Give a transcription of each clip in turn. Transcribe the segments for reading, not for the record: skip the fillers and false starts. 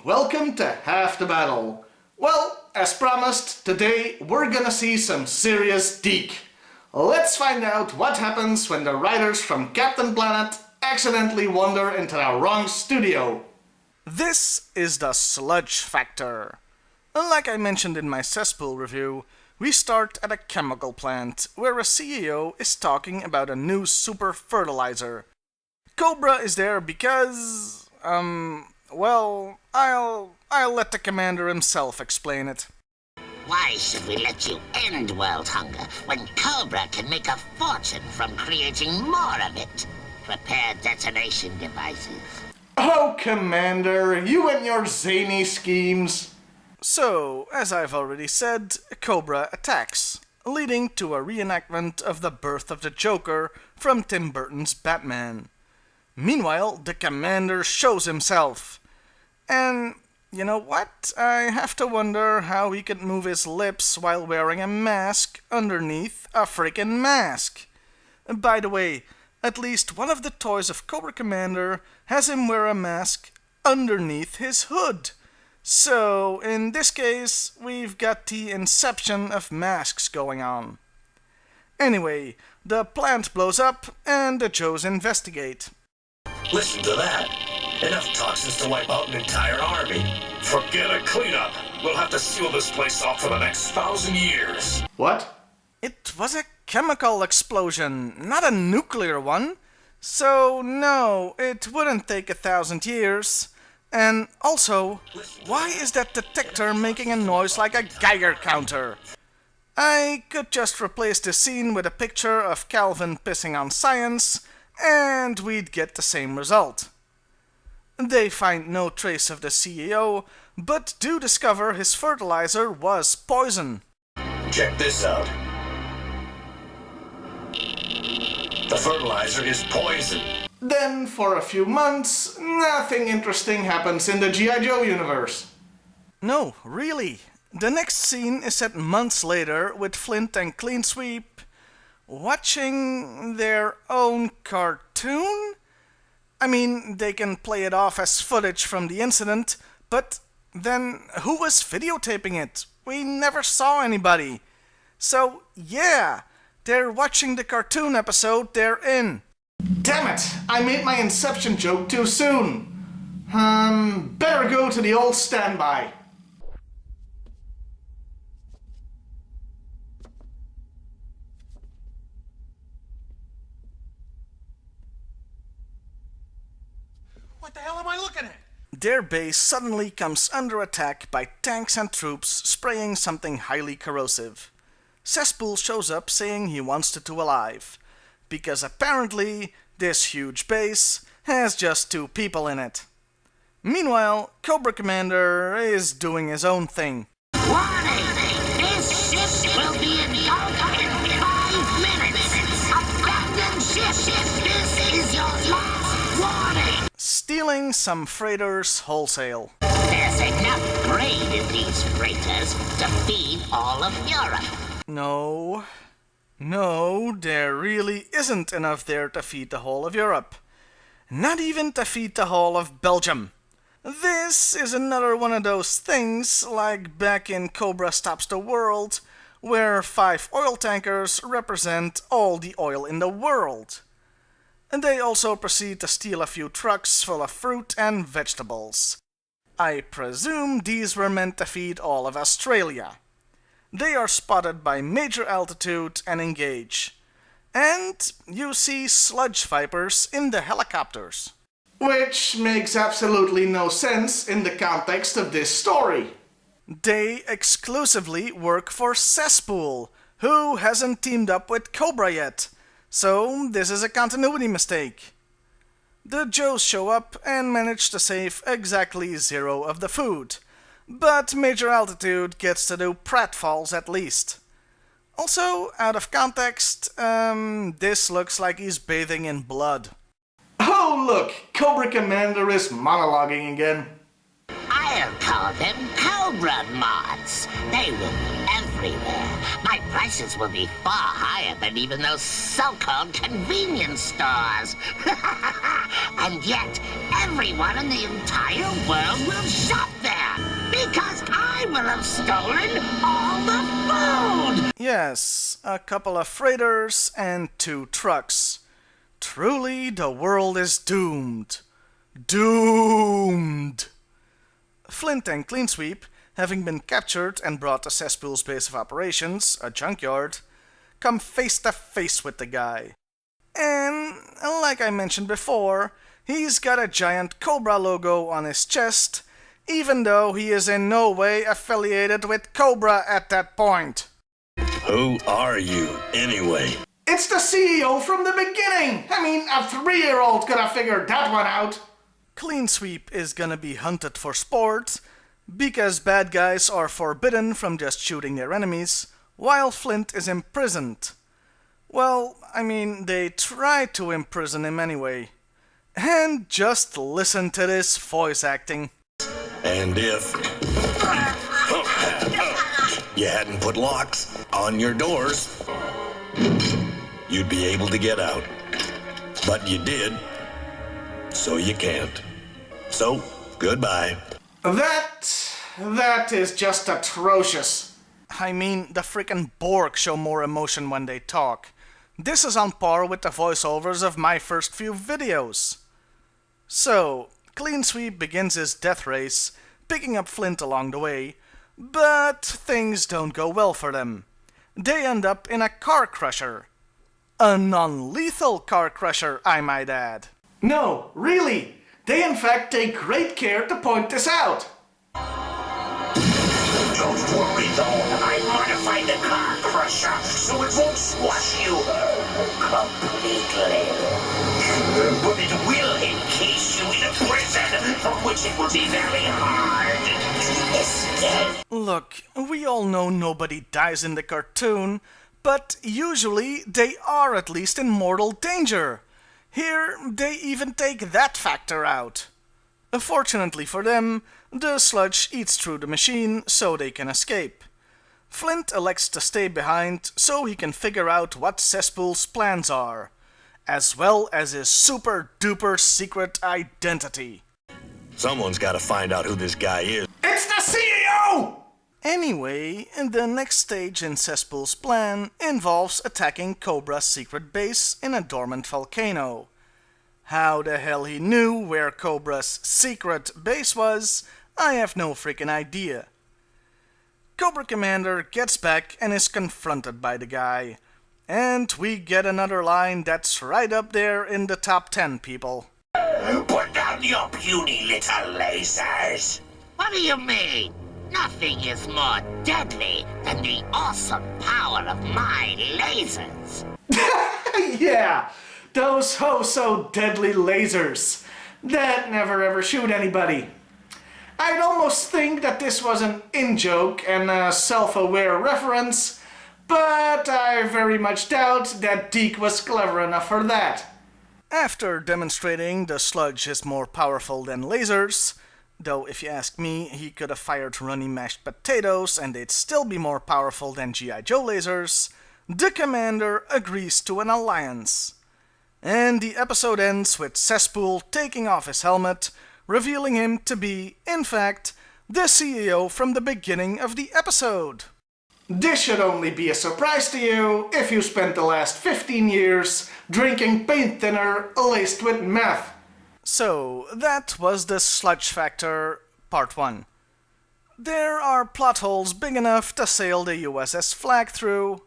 welcome to Half the Battle. Well, as promised, today we're gonna see some serious deek. Let's find out what happens when the writers from Captain Planet accidentally wander into the wrong studio. This is the Sludge Factor. Like I mentioned in my cesspool review, we start at a chemical plant where a CEO is talking about a new super fertilizer. Cobra is there because... well, I'll let the commander himself explain it. Why should we let you end world hunger when Cobra can make a fortune from creating more of it? Prepare detonation devices. Oh, Commander, you and your zany schemes. So, as I've already said, Cobra attacks, leading to a reenactment of the birth of the Joker from Tim Burton's Batman. Meanwhile, the Commander shows himself. And, you know what? I have to wonder how he could move his lips while wearing a mask underneath a freaking mask. By the way, at least one of the toys of Cobra Commander has him wear a mask underneath his hood. So, in this case, we've got the inception of masks going on. Anyway, the plant blows up and the Joes investigate. Listen to that. Enough toxins to wipe out an entire army. Forget a cleanup. We'll have to seal this place off for the next 1,000 years. What? It was a chemical explosion, not a nuclear one. So, no, it wouldn't take 1,000 years. And also, why is that detector making a noise like a Geiger counter? I could just replace the scene with a picture of Calvin pissing on science, and we'd get the same result. They find no trace of the CEO, but do discover his fertilizer was poison. Check this out. The fertilizer is poison. Then, for a few months, nothing interesting happens in the GIJoe universe. No, really. The next scene is set months later with Flint and Clean Sweep watching their own cartoon? I mean, they can play it off as footage from the incident, but then who was videotaping it? We never saw anybody. So, yeah, they're watching the cartoon episode they're in. Damn it! I made my Inception joke too soon. Better go to the old standby. What the hell am I looking at? Their base suddenly comes under attack by tanks and troops spraying something highly corrosive. Cesspool shows up saying he wants the two alive, because apparently this huge base has just 2 people in it. Meanwhile, Cobra Commander is doing his own thing. Warning! This ship will be engulfed in 5 minutes! Abandon ship! This is your last warning! Stealing some freighters wholesale. There's enough grain in these freighters to feed all of Europe. No, there really isn't enough there to feed the whole of Europe. Not even to feed the whole of Belgium. This is another one of those things, like back in Cobra Stops the World, where 5 oil tankers represent all the oil in the world. And they also proceed to steal a few trucks full of fruit and vegetables. I presume these were meant to feed all of Australia. They are spotted by major altitude and engage. And you see sludge vipers in the helicopters. Which makes absolutely no sense in the context of this story. They exclusively work for Cesspool, who hasn't teamed up with Cobra yet. So this is a continuity mistake. The Joes show up and manage to save exactly 0 of the food. But Major Altitude gets to do pratfalls at least. Also, out of context, this looks like he's bathing in blood. Oh look, Cobra Commander is monologuing again. I'll call them Cobra. Cobra mods. They will be everywhere. My prices will be far higher than even those so-called convenience stores. And yet, everyone in the entire world will shop there because I will have stolen all the food. Yes, a couple of freighters and 2 trucks. Truly, the world is doomed. Doomed! Flint and Cleansweep, having been captured and brought to Cesspool's base of operations, a junkyard, come face to face with the guy. And, like I mentioned before, he's got a giant Cobra logo on his chest, even though he is in no way affiliated with Cobra at that point. Who are you, anyway? It's the CEO from the beginning! I mean, a 3-year-old could have figured that one out! Cleansweep is gonna be hunted for sport, because bad guys are forbidden from just shooting their enemies, while Flint is imprisoned. Well, I mean, they tried to imprison him anyway. And just listen to this voice acting. And if you hadn't put locks on your doors, you'd be able to get out. But you did, so you can't. So, goodbye. That is just atrocious. I mean, the frickin' Borg show more emotion when they talk. This is on par with the voiceovers of my first few videos. So, Cleansweep begins his death race, picking up Flint along the way, but things don't go well for them. They end up in a car crusher. A non-lethal car crusher, I might add. No, really! They in fact take great care to point this out. Don't worry, though. I modified the car crusher so it won't squash you completely. But it will encase you in a prison from which it will be very hard to escape. Look, we all know nobody dies in the cartoon, but usually they are at least in mortal danger. Here, they even take that factor out. Fortunately for them, the sludge eats through the machine so they can escape. Flint elects to stay behind so he can figure out what Cesspool's plans are, as well as his super duper secret identity. Someone's got to find out who this guy is. It's the CEO! Anyway, the next stage in Cesspool's plan involves attacking Cobra's secret base in a dormant volcano. How the hell he knew where Cobra's secret base was, I have no freaking idea. Cobra Commander gets back and is confronted by the guy. And we get another line that's right up there in the top 10, people. Put down your puny little lasers. What do you mean? Nothing is more deadly than the awesome power of my lasers. Yeah, those oh-so-deadly lasers that never ever shoot anybody. I'd almost think that this was an in-joke and a self-aware reference, but I very much doubt that Deke was clever enough for that. After demonstrating the sludge is more powerful than lasers, though if you ask me, he could have fired runny mashed potatoes and they'd still be more powerful than GIJoe lasers, the commander agrees to an alliance. And the episode ends with Cesspool taking off his helmet, revealing him to be, in fact, the CEO from the beginning of the episode. This should only be a surprise to you if you spent the last 15 years drinking paint thinner laced with meth. So, that was the Sludge Factor, Part 1. There are plot holes big enough to sail the USS Flag through.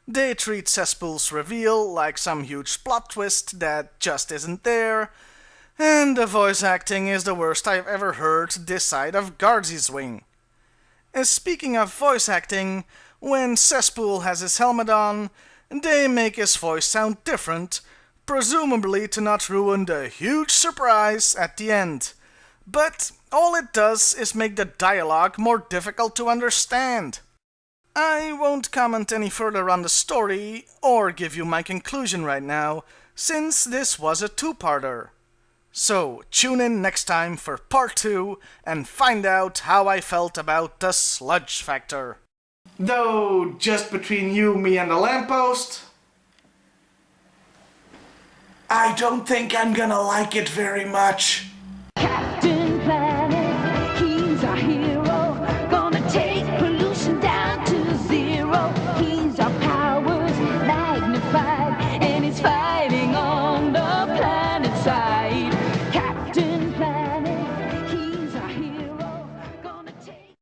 They treat Cesspool's reveal like some huge plot twist that just isn't there, and the voice acting is the worst I've ever heard this side of Guardsey's Wing. Speaking of voice acting, when Cesspool has his helmet on, they make his voice sound different, presumably to not ruin the huge surprise at the end. But all it does is make the dialogue more difficult to understand. I won't comment any further on the story, or give you my conclusion right now, since this was a two-parter. So tune in next time for part 2 and find out how I felt about the Sludge Factor. Though, just between you, me, and the lamppost, I don't think I'm gonna like it very much.